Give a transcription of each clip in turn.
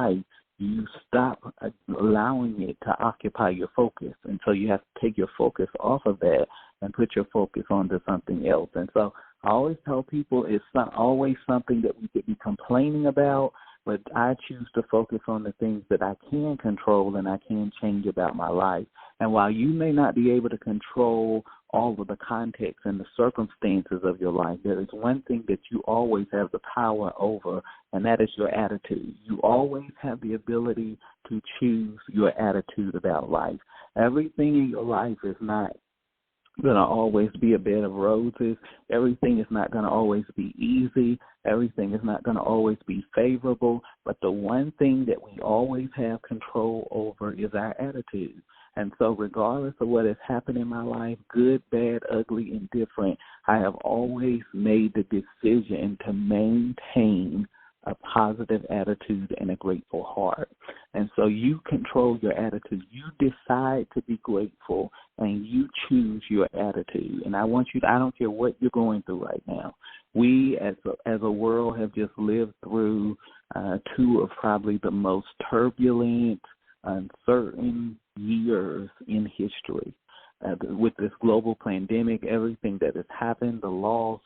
life, you stop allowing it to occupy your focus. And so you have to take your focus off of that and put your focus onto something else. And so I always tell people it's not always something that we could be complaining about, but I choose to focus on the things that I can control and I can change about my life. And while you may not be able to control all of the context and the circumstances of your life, there is one thing that you always have the power over, and that is your attitude. You always have the ability to choose your attitude about life. Everything in your life is not going to always be a bed of roses. Everything is not going to always be easy. Everything is not going to always be favorable. But the one thing that we always have control over is our attitude. And so regardless of what has happened in my life, good, bad, ugly, indifferent, I have always made the decision to maintain a positive attitude and a grateful heart. And so you control your attitude. You decide to be grateful, and you choose your attitude. And I want you to, I don't care what you're going through right now. We as a world have just lived through two of probably the most turbulent, uncertain years in history. With this global pandemic, everything that has happened, the loss,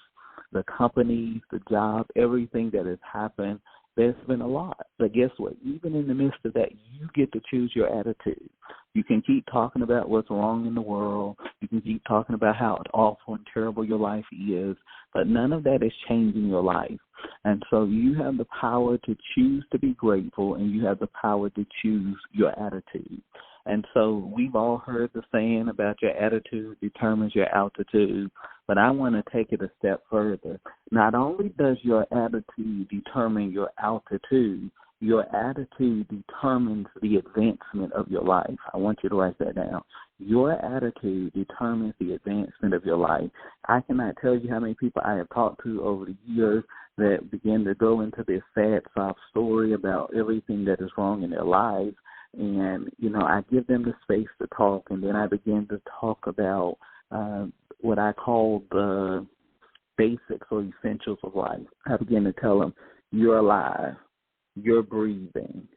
the companies, the job, everything that has happened, there's been a lot. But guess what? Even in the midst of that, you get to choose your attitude. You can keep talking about what's wrong in the world. You can keep talking about how awful and terrible your life is, but none of that is changing your life. And so you have the power to choose to be grateful, and you have the power to choose your attitude. And so we've all heard the saying about your attitude determines your altitude, but I want to take it a step further. Not only does your attitude determine your altitude, your attitude determines the advancement of your life. I want you to write that down. Your attitude determines the advancement of your life. I cannot tell you how many people I have talked to over the years that begin to go into this sad, soft story about everything that is wrong in their lives. And, you know, I give them the space to talk, and then I begin to talk about what I call the basics or essentials of life. I begin to tell them, you're alive, you're breathing,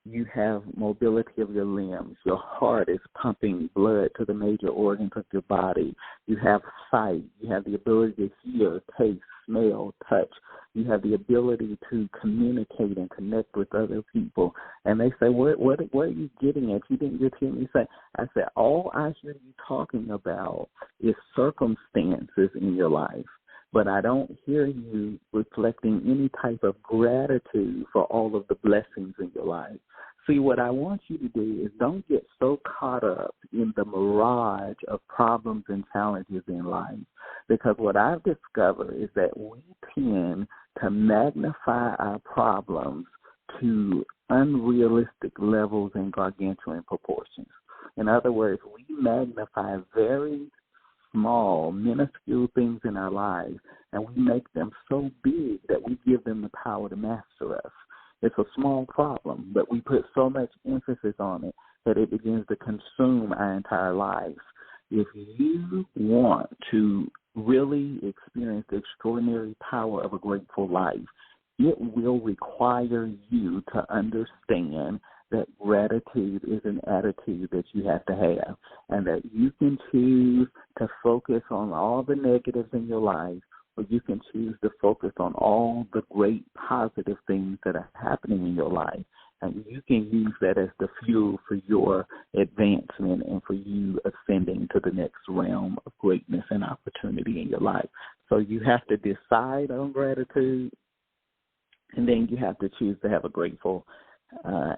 you have mobility of your limbs, your heart is pumping blood to the major organs of your body, you have sight, you have the ability to hear, taste, smell, touch. You have the ability to communicate and connect with other people. And they say, what are you getting at? You didn't just hear me say. I said, all I hear you talking about is circumstances in your life, but I don't hear you reflecting any type of gratitude for all of the blessings in your life. See, what I want you to do is don't get so caught up in the mirage of problems and challenges in life, because what I've discovered is that we tend to magnify our problems to unrealistic levels and gargantuan proportions. In other words, we magnify very small, minuscule things in our lives, and we make them so big that we give them the power to master us. It's a small problem, but we put so much emphasis on it that it begins to consume our entire lives. If you want to really experience the extraordinary power of a grateful life, it will require you to understand that gratitude is an attitude that you have to have, and that you can choose to focus on all the negatives in your life, or you can choose to focus on all the great positive things that are happening in your life. And you can use that as the fuel for your advancement and for you ascending to the next realm of greatness and opportunity in your life. So you have to decide on gratitude, and then you have to choose to have a grateful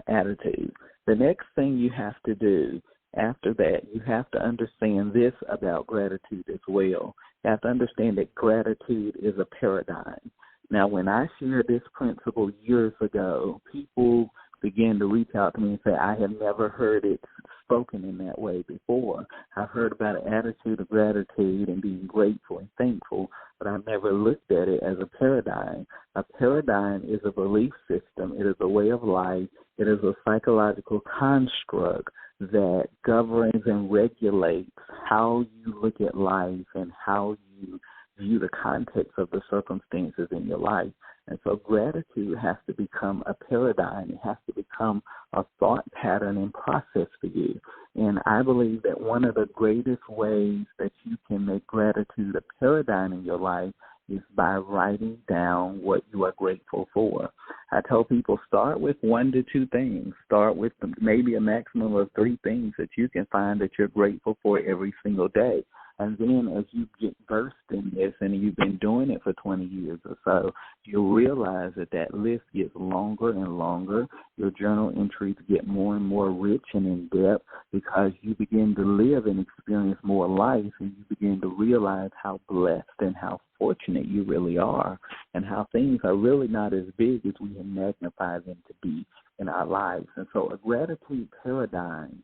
attitude. The next thing you have to do after that, you have to understand this about gratitude as well. You have to understand that gratitude is a paradigm. Now, when I shared this principle years ago, people began to reach out to me and say, I have never heard it spoken in that way before. I've heard about an attitude of gratitude and being grateful and thankful, but I've never looked at it as a paradigm. A paradigm is a belief system. It is a way of life. It is a psychological construct that governs and regulates how you look at life and how you view the context of the circumstances in your life. And so gratitude has to become a paradigm. It has to become a thought pattern and process for you. And I believe that one of the greatest ways that you can make gratitude a paradigm in your life is by writing down what you are grateful for. I tell people start with 1 to 2 things. Start with maybe a maximum of 3 things that you can find that you're grateful for every single day. And then as you get versed in this and you've been doing it for 20 years or so, you'll realize that list gets longer and longer. Your journal entries get more and more rich and in-depth because you begin to live and experience more life, and you begin to realize how blessed and how fortunate you really are, and how things are really not as big as we have magnified them to be in our lives. And so a gratitude paradigm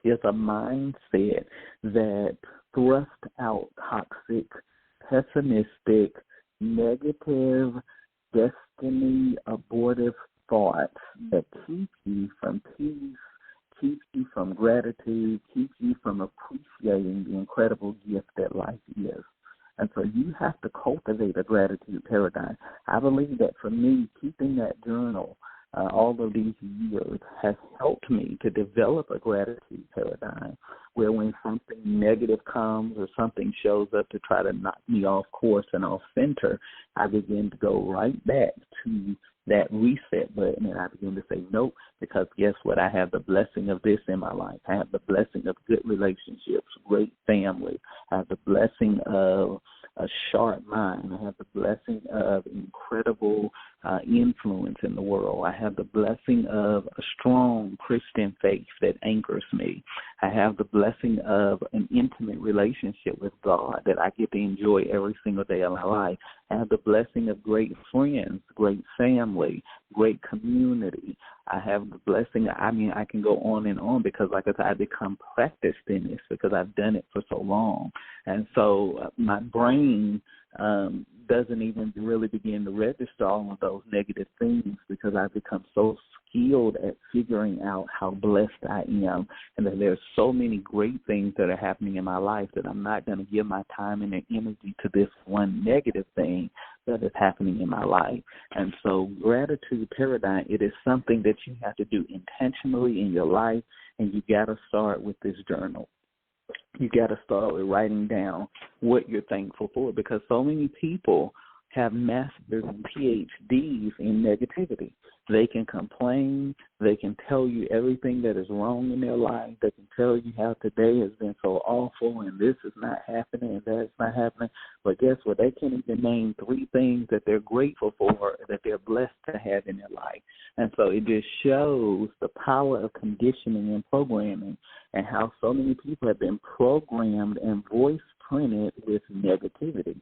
is a mindset that thrust out toxic, pessimistic, negative, destiny abortive thoughts that keep you from peace, keep you from gratitude, keep you from appreciating the incredible gift that life is. And so you have to cultivate a gratitude paradigm. I believe that for me, keeping that journal all of these years has helped me to develop a gratitude paradigm where when something negative comes or something shows up to try to knock me off course and off center, I begin to go right back to that reset button and I begin to say, nope, because guess what? I have the blessing of this in my life. I have the blessing of good relationships, great family. I have the blessing of a sharp mind. I have the blessing of incredible influence in the world. I have the blessing of a strong Christian faith that anchors me. I have the blessing of an intimate relationship with God that I get to enjoy every single day of my life. I have the blessing of great friends, great family, great community. I have the blessing, I can go on and on because, like I said, I become practiced in this because I've done it for so long. And so my brain doesn't even really begin to register all of those negative things because I've become so skilled at figuring out how blessed I am and that there's so many great things that are happening in my life that I'm not going to give my time and energy to this one negative thing that is happening in my life. And so gratitude paradigm, it is something that you have to do intentionally in your life, and you got to start with this journal. You got to start with writing down what you're thankful for because so many people have masters and PhDs in negativity. They can complain. They can tell you everything that is wrong in their life. They can tell you how today has been so awful and this is not happening and that's not happening. But guess what? They can't even name 3 things that they're grateful for that they're blessed to have in their life. And so it just shows the power of conditioning and programming and how so many people have been programmed and voice printed with negativity.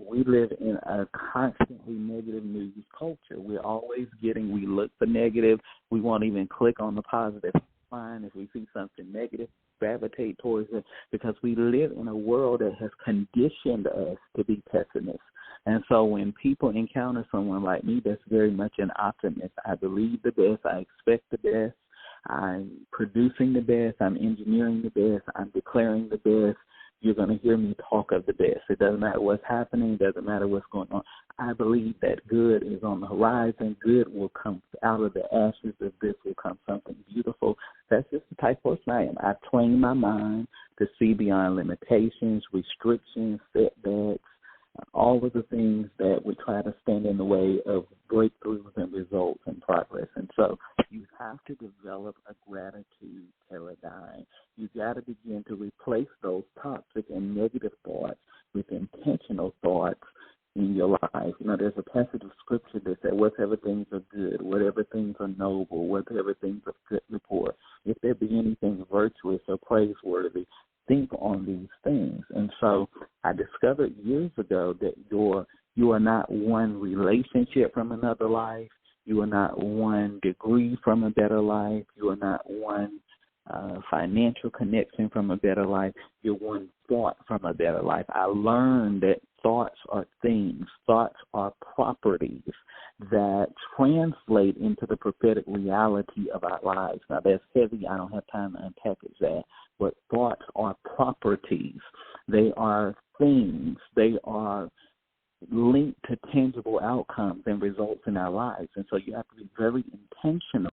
We live in a constantly negative news culture. We're always we look for negative. We won't even click on the positive line. If we see something negative, gravitate towards it because we live in a world that has conditioned us to be pessimists. And so when people encounter someone like me that's very much an optimist, I believe the best, I expect the best, I'm producing the best, I'm engineering the best, I'm declaring the best, you're going to hear me talk of the best. It doesn't matter what's happening. It doesn't matter what's going on. I believe that good is on the horizon. Good will come out of the ashes. Of this will come something beautiful. That's just the type of person I am. I train my mind to see beyond limitations, restrictions, setbacks, all of the things that would try to stand in the way of breakthroughs and results and progress. And so you have to develop a gratitude paradigm. You got to begin to replace those toxic and negative thoughts with intentional thoughts in your life. You know, there's a passage of scripture that says, whatever things are good, whatever things are noble, whatever things of good report, if there be anything virtuous or praiseworthy, think on these things. And so I discovered years ago that you are not one relationship from another life. You are not one degree from a better life. You are not one financial connection from a better life. You're one thought from a better life. I learned that thoughts are things. Thoughts are properties that translate into the prophetic reality of our lives. Now, that's heavy. I don't have time to unpackage that. But thoughts are properties They are things. They are linked to tangible outcomes and results in our lives. And so you have to be very intentional